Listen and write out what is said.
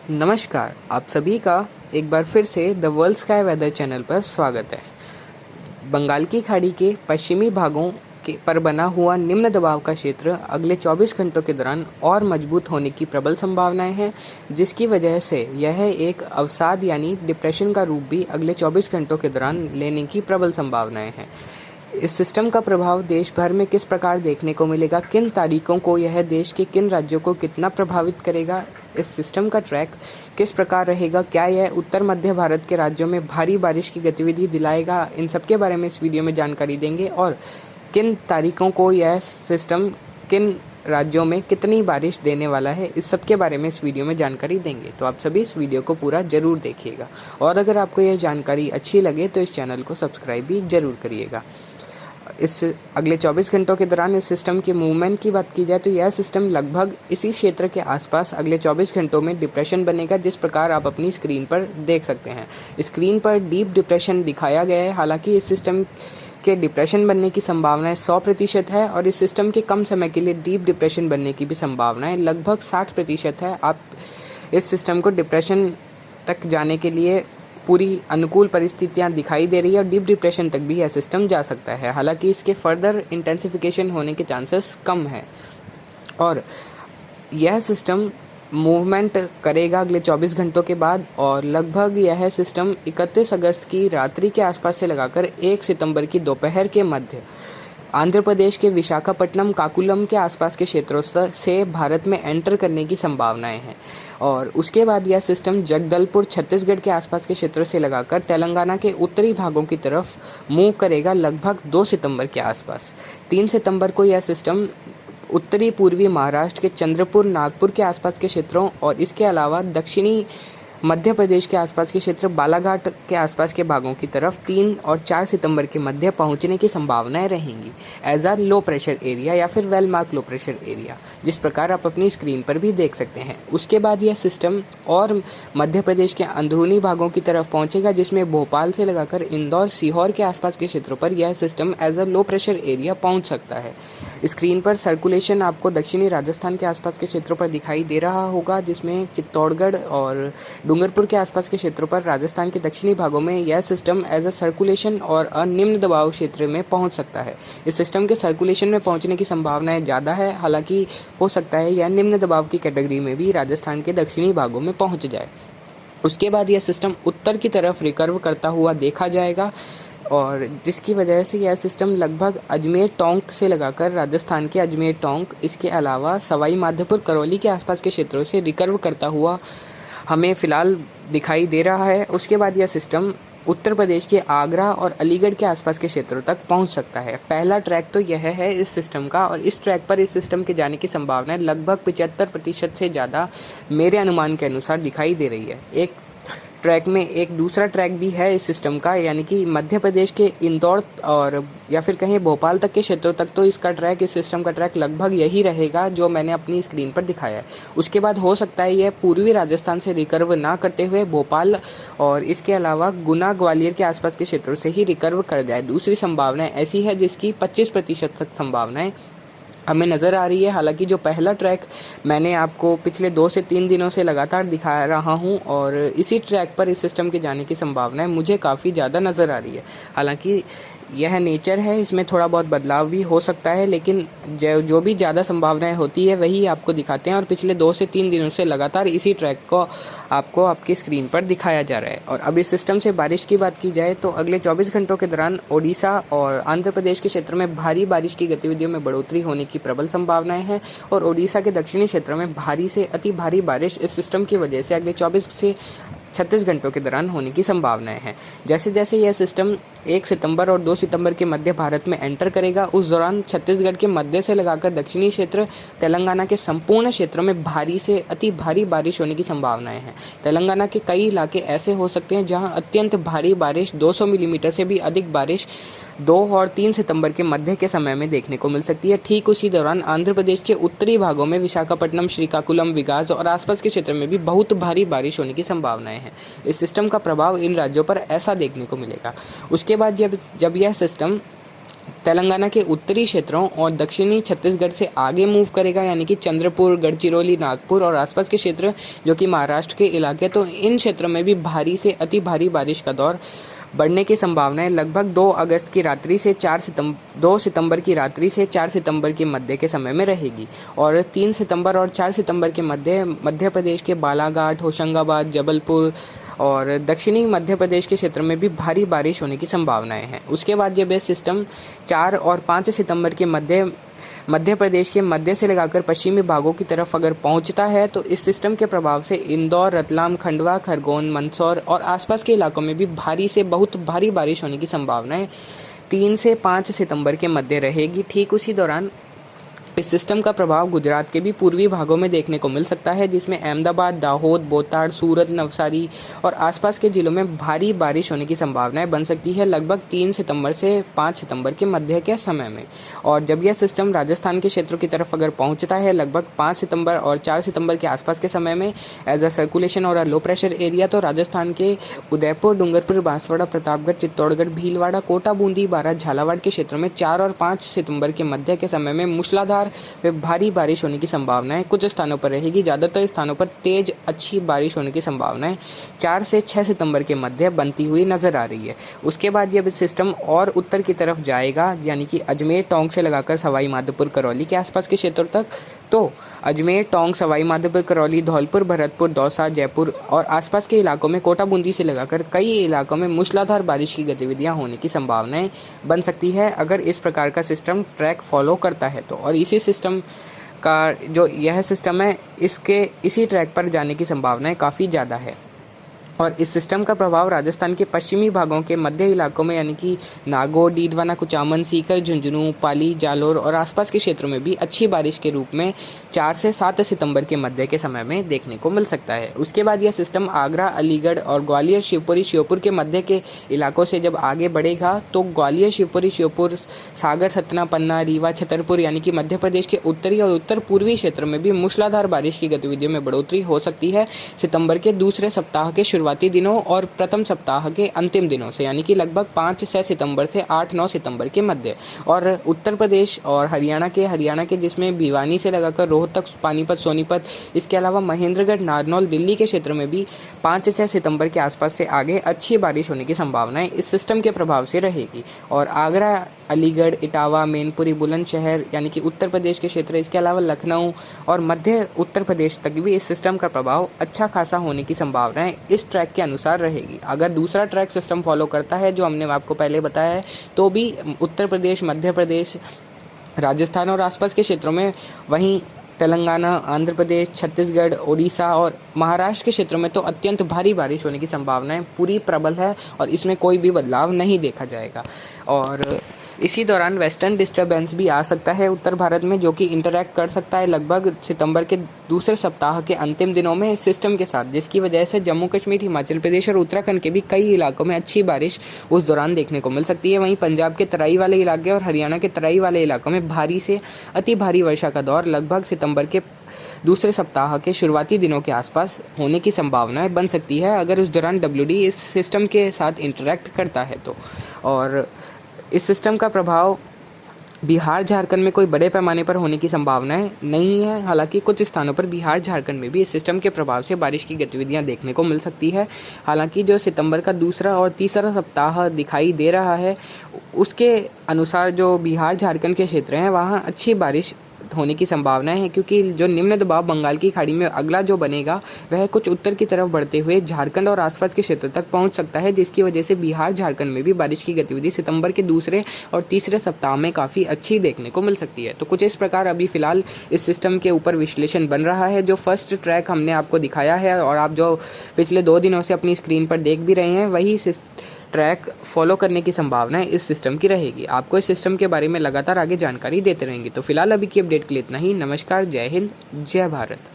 नमस्कार, आप सभी का एक बार फिर से the world sky weather channel पर स्वागत है। बंगाल की खाड़ी के पश्चिमी भागों के पर बना हुआ निम्न दबाव का क्षेत्र अगले 24 घंटों के दौरान और मजबूत होने की प्रबल संभावनाएं हैं, जिसकी वजह से यह एक अवसाद यानी डिप्रेशन का रूप भी अगले 24 घंटों के दौरान लेने की प्रबल संभावनाएं हैं। इस सिस्टम का प्रभाव देश भर में किस प्रकार देखने को मिलेगा, किन तारीखों को यह देश के किन राज्यों को कितना प्रभावित करेगा, इस सिस्टम का ट्रैक किस प्रकार रहेगा, क्या यह उत्तर मध्य भारत के राज्यों में भारी बारिश की गतिविधि दिलाएगा, इन सब के बारे में इस वीडियो में जानकारी देंगे। और किन तारीखों को यह सिस्टम किन राज्यों में कितनी बारिश देने वाला है, इस सब के बारे में इस वीडियो में जानकारी देंगे। तो आप सभी इस वीडियो को पूरा ज़रूर देखिएगा और अगर आपको यह जानकारी अच्छी लगे तो इस चैनल को सब्सक्राइब भी ज़रूर करिएगा। इस अगले 24 घंटों के दौरान इस सिस्टम के मूवमेंट की बात की जाए तो यह सिस्टम लगभग इसी क्षेत्र के आसपास अगले 24 घंटों में डिप्रेशन बनेगा, जिस प्रकार आप अपनी स्क्रीन पर देख सकते हैं। स्क्रीन पर डीप डिप्रेशन दिखाया गया है। हालांकि इस सिस्टम के डिप्रेशन बनने की संभावनाएं 100% है और इस सिस्टम के कम समय के लिए डीप डिप्रेशन बनने की भी संभावनाएं लगभग 60% है। आप इस सिस्टम को डिप्रेशन तक जाने के लिए पूरी अनुकूल परिस्थितियां दिखाई दे रही है और डीप डिप्रेशन तक भी यह सिस्टम जा सकता है। हालांकि इसके फर्दर इंटेंसिफिकेशन होने के चांसेस कम है और यह सिस्टम मूवमेंट करेगा अगले 24 घंटों के बाद और लगभग यह सिस्टम 31 अगस्त की रात्रि के आसपास से लगाकर 1 सितंबर की दोपहर के मध्य आंध्र प्रदेश के विशाखापट्टनम काकुलम के आसपास के क्षेत्रों से भारत में एंटर करने की संभावनाएं हैं और उसके बाद यह सिस्टम जगदलपुर छत्तीसगढ़ के आसपास के क्षेत्रों से लगाकर तेलंगाना के उत्तरी भागों की तरफ मूव करेगा लगभग 2 सितंबर के आसपास। 3 सितंबर को यह सिस्टम उत्तरी पूर्वी महाराष्ट्र के चंद्रपुर नागपुर के आसपास के क्षेत्रों और इसके अलावा दक्षिणी मध्य प्रदेश के आसपास के क्षेत्र बालाघाट के आसपास के भागों की तरफ 3 और 4 सितंबर के मध्य पहुंचने की संभावनाएं रहेंगी एज आ लो प्रेशर एरिया या फिर वेल मार्क लो प्रेशर एरिया, जिस प्रकार आप अपनी स्क्रीन पर भी देख सकते हैं। उसके बाद यह सिस्टम और मध्य प्रदेश के अंदरूनी भागों की तरफ पहुंचेगा, जिसमें भोपाल से लगाकर इंदौर सीहोर के आसपास के क्षेत्रों पर यह system as a low pressure area पहुँच सकता है। स्क्रीन पर सर्कुलेशन आपको दक्षिणी राजस्थान के आसपास के क्षेत्रों पर दिखाई दे रहा होगा, जिसमें चित्तौड़गढ़ और डूंगरपुर के आसपास के क्षेत्रों पर राजस्थान के दक्षिणी भागों में यह सिस्टम एज अ सर्कुलेशन और निम्न दबाव क्षेत्र में पहुंच सकता है। इस सिस्टम के सर्कुलेशन में पहुंचने की संभावनाएं ज़्यादा है। हालांकि हो सकता है यह निम्न दबाव की कैटेगरी में भी राजस्थान के दक्षिणी भागों में पहुंच जाए। उसके बाद यह सिस्टम उत्तर की तरफ रिकर्व करता हुआ देखा जाएगा और जिसकी वजह से यह सिस्टम लगभग अजमेर टोंक से लगाकर राजस्थान के अजमेर टोंक, इसके अलावा सवाई माधोपुर करौली के आसपास के क्षेत्रों से रिकर्व करता हुआ हमें फ़िलहाल दिखाई दे रहा है। उसके बाद यह सिस्टम उत्तर प्रदेश के आगरा और अलीगढ़ के आसपास के क्षेत्रों तक पहुंच सकता है। पहला ट्रैक तो यह है इस सिस्टम का और इस ट्रैक पर इस सिस्टम के जाने की संभावना लगभग 75% से ज़्यादा मेरे अनुमान के अनुसार दिखाई दे रही है। एक ट्रैक में एक दूसरा ट्रैक भी है इस सिस्टम का, यानी कि मध्य प्रदेश के इंदौर और या फिर कहीं भोपाल तक के क्षेत्रों तक तो इसका ट्रैक, इस सिस्टम का ट्रैक लगभग यही रहेगा जो मैंने अपनी स्क्रीन पर दिखाया है। उसके बाद हो सकता है यह पूर्वी राजस्थान से रिकर्व ना करते हुए भोपाल और इसके अलावा गुना ग्वालियर के आसपास के क्षेत्रों से ही रिकर्व कर जाए। दूसरी संभावना ऐसी है जिसकी 25% तक संभावनाएं हमें नज़र आ रही है। हालांकि जो पहला ट्रैक मैंने आपको पिछले 2 से 3 दिनों से लगातार दिखा रहा हूं और इसी ट्रैक पर इस सिस्टम के जाने की संभावनाएं मुझे काफ़ी ज़्यादा नज़र आ रही है। हालांकि यह नेचर है, इसमें थोड़ा बहुत बदलाव भी हो सकता है, लेकिन जो भी ज़्यादा संभावनाएं होती है वही आपको दिखाते हैं और पिछले 2 से 3 दिनों से लगातार इसी ट्रैक को आपको आपकी स्क्रीन पर दिखाया जा रहा है। और अब इस सिस्टम से बारिश की बात की जाए तो अगले 24 घंटों के दौरान ओडिशा और आंध्र प्रदेश के क्षेत्र में भारी बारिश की गतिविधियों में बढ़ोतरी होने की प्रबल संभावनाएं हैं और ओडिशा के दक्षिणी क्षेत्रों में भारी से अति भारी बारिश इस सिस्टम की वजह से अगले 24 से 36 घंटों के दौरान होने की संभावनाएं हैं। जैसे जैसे यह सिस्टम 1 सितंबर और 2 सितंबर के मध्य भारत में एंटर करेगा, उस दौरान छत्तीसगढ़ के मध्य से लगाकर दक्षिणी क्षेत्र तेलंगाना के संपूर्ण क्षेत्रों में भारी से अति भारी बारिश होने की संभावनाएं हैं। तेलंगाना के कई इलाके ऐसे हो सकते हैं जहां अत्यंत भारी बारिश 200 मिलीमीटर से भी अधिक बारिश 2 और 3 सितंबर के मध्य के समय में देखने को मिल सकती है। ठीक उसी दौरान आंध्र प्रदेश के उत्तरी भागों में विशाखापट्टनम, श्रीकाकुलम, विगास और आसपास के क्षेत्र में भी बहुत भारी बारिश होने की संभावनाएं हैं। इस सिस्टम का प्रभाव इन राज्यों पर ऐसा देखने को मिलेगा। उसके बाद जब यह सिस्टम तेलंगाना के उत्तरी क्षेत्रों और दक्षिणी छत्तीसगढ़ से आगे मूव करेगा, यानी कि चंद्रपुर, गढ़चिरौली, नागपुर और आसपास के क्षेत्र जो कि महाराष्ट्र के इलाके, तो इन क्षेत्रों में भी भारी से अति भारी बारिश का दौर बढ़ने की संभावनाएं लगभग 2 सितंबर की रात्रि से 4 सितंबर के मध्य के समय में रहेगी। और 3 सितंबर और 4 सितंबर के मध्य प्रदेश के बालाघाट, होशंगाबाद, जबलपुर और दक्षिणी मध्य प्रदेश के क्षेत्र में भी भारी बारिश होने की संभावनाएं हैं। उसके बाद जब यह सिस्टम 4 और 5 सितंबर के मध्य प्रदेश के मध्य से लगाकर पश्चिमी भागों की तरफ अगर पहुंचता है, तो इस सिस्टम के प्रभाव से इंदौर, रतलाम, खंडवा, खरगोन, मंदसौर और आसपास के इलाकों में भी भारी से बहुत भारी बारिश होने की संभावनाएं 3 से 5 सितंबर के मध्य रहेगी। ठीक उसी दौरान इस सिस्टम का प्रभाव गुजरात के भी पूर्वी भागों में देखने को मिल सकता है, जिसमें अहमदाबाद, दाहोद, बोताड़, सूरत, नवसारी और आसपास के जिलों में भारी बारिश होने की संभावनाएं बन सकती है लगभग 3 सितंबर से 5 सितंबर के मध्य के समय में। और जब यह सिस्टम राजस्थान के क्षेत्रों की तरफ अगर पहुंचता है लगभग 5 सितंबर और 4 सितंबर के आसपास के समय में एज अ सर्कुलेशन और अ लो प्रेशर एरिया, तो राजस्थान के उदयपुर, डूंगरपुर, बांसवाड़ा, प्रतापगढ़, चित्तौड़गढ़, भीलवाड़ा, कोटा, बूंदी, बारां, झालावाड़ के क्षेत्रों में 4 और 5 सितंबर के मध्य के समय में मूसलाधार व भारी बारिश होने की संभावना है। कुछ स्थानों पर रहेगी, ज़्यादातर स्थानों पर तेज अच्छी बारिश होने की संभावना है 4 से 6 सितंबर के मध्य बनती हुई नजर आ रही है। उसके बाद जब सिस्टम और उत्तर की तरफ जाएगा, यानी कि अजमेर, टोंक से लगाकर सवाई माधोपुर, करौली के आसपास के क्षेत्रों तक, तो अजमेर, टोंक, सवाई माधोपुर, करौली, धौलपुर, भरतपुर, दौसा, जयपुर और आसपास के इलाकों में कोटा, बूंदी से लगाकर कई इलाकों में मूसलाधार बारिश की गतिविधियां होने की संभावनाएं बन सकती है अगर इस प्रकार का सिस्टम ट्रैक फॉलो करता है तो। और इसी सिस्टम का जो यह सिस्टम है, इसके इसी ट्रैक पर जाने की संभावनाएं काफ़ी ज़्यादा है। और इस सिस्टम का प्रभाव राजस्थान के पश्चिमी भागों के मध्य इलाकों में, यानी कि नागौर, डीडवाना, कुचामन, सीकर, झुंझुनू, पाली, जालोर और आसपास के क्षेत्रों में भी अच्छी बारिश के रूप में 4 से 7 सितंबर के मध्य के समय में देखने को मिल सकता है। उसके बाद यह सिस्टम आगरा, अलीगढ़ और ग्वालियर, शिवपुरी, श्योपुर के मध्य के इलाकों से जब आगे बढ़ेगा, तो ग्वालियर, शिवपुरी, श्योपुर, सागर, सतना, पन्ना, रीवा, छतरपुर यानी कि मध्य प्रदेश के उत्तरी और उत्तर पूर्वी क्षेत्रों में भी मूसलाधार बारिश की गतिविधियों में बढ़ोतरी हो सकती है सितंबर के दूसरे सप्ताह के शुरुआती दिनों और प्रथम सप्ताह के अंतिम दिनों से, यानी कि लगभग 5-6 सितंबर से 8-9 सितंबर के मध्य। और उत्तर प्रदेश और हरियाणा के जिसमें भिवानी से लगाकर रोहतक, पानीपत, सोनीपत, इसके अलावा महेंद्रगढ़, नारनौल, दिल्ली के क्षेत्र में भी 5-6 सितंबर के आसपास से आगे अच्छी बारिश होने की संभावनाएं इस सिस्टम के प्रभाव से रहेगी। और आगरा, अलीगढ़, इटावा, मैनपुरी, बुलंदशहर यानी कि उत्तर प्रदेश के क्षेत्र, इसके अलावा लखनऊ और मध्य उत्तर प्रदेश तक भी इस सिस्टम का प्रभाव अच्छा खासा होने की संभावनाएं इस ट्रैक के अनुसार रहेगी। अगर दूसरा ट्रैक सिस्टम फॉलो करता है जो हमने आपको पहले बताया है, तो भी उत्तर प्रदेश, मध्य प्रदेश, राजस्थान और आसपास के क्षेत्रों में, वहीं तेलंगाना, आंध्र प्रदेश, छत्तीसगढ़, ओडिशा और महाराष्ट्र के क्षेत्रों में तो अत्यंत भारी बारिश होने की संभावनाएं पूरी प्रबल है और इसमें कोई भी बदलाव नहीं देखा जाएगा। और इसी दौरान वेस्टर्न डिस्टर्बेंस भी आ सकता है उत्तर भारत में, जो कि इंटरैक्ट कर सकता है लगभग सितंबर के दूसरे सप्ताह के अंतिम दिनों में इस सिस्टम के साथ, जिसकी वजह से जम्मू कश्मीर, हिमाचल प्रदेश और उत्तराखंड के भी कई इलाकों में अच्छी बारिश उस दौरान देखने को मिल सकती है। वहीं पंजाब के तराई वाले इलाके और हरियाणा के तराई वाले इलाकों में भारी से अति भारी वर्षा का दौर लगभग सितंबर के दूसरे सप्ताह के शुरुआती दिनों के आसपास होने की संभावनाएं बन सकती है अगर उस दौरान WD इस सिस्टम के साथ इंटरैक्ट करता है तो। और इस सिस्टम का प्रभाव बिहार, झारखंड में कोई बड़े पैमाने पर होने की संभावनाएं नहीं है। हालांकि कुछ स्थानों पर बिहार, झारखंड में भी इस सिस्टम के प्रभाव से बारिश की गतिविधियां देखने को मिल सकती है। हालांकि जो सितंबर का दूसरा और तीसरा सप्ताह दिखाई दे रहा है, उसके अनुसार जो बिहार, झारखंड के क्षेत्र हैं वहाँ अच्छी बारिश होने की संभावनाएं है, क्योंकि जो निम्न दबाव बंगाल की खाड़ी में अगला जो बनेगा वह कुछ उत्तर की तरफ बढ़ते हुए झारखंड और आसपास के क्षेत्र तक पहुंच सकता है, जिसकी वजह से बिहार, झारखंड में भी बारिश की गतिविधि सितंबर के दूसरे और तीसरे सप्ताह में काफ़ी अच्छी देखने को मिल सकती है। तो कुछ इस प्रकार अभी फिलहाल इस सिस्टम के ऊपर विश्लेषण बन रहा है। जो फर्स्ट ट्रैक हमने आपको दिखाया है और आप जो पिछले 2 दिनों से अपनी स्क्रीन पर देख भी रहे हैं, वही ट्रैक फॉलो करने की संभावना इस सिस्टम की रहेगी। आपको इस सिस्टम के बारे में लगातार आगे जानकारी देते रहेंगे। तो फिलहाल अभी की अपडेट के लिए इतना ही। नमस्कार, जय हिंद, जय भारत।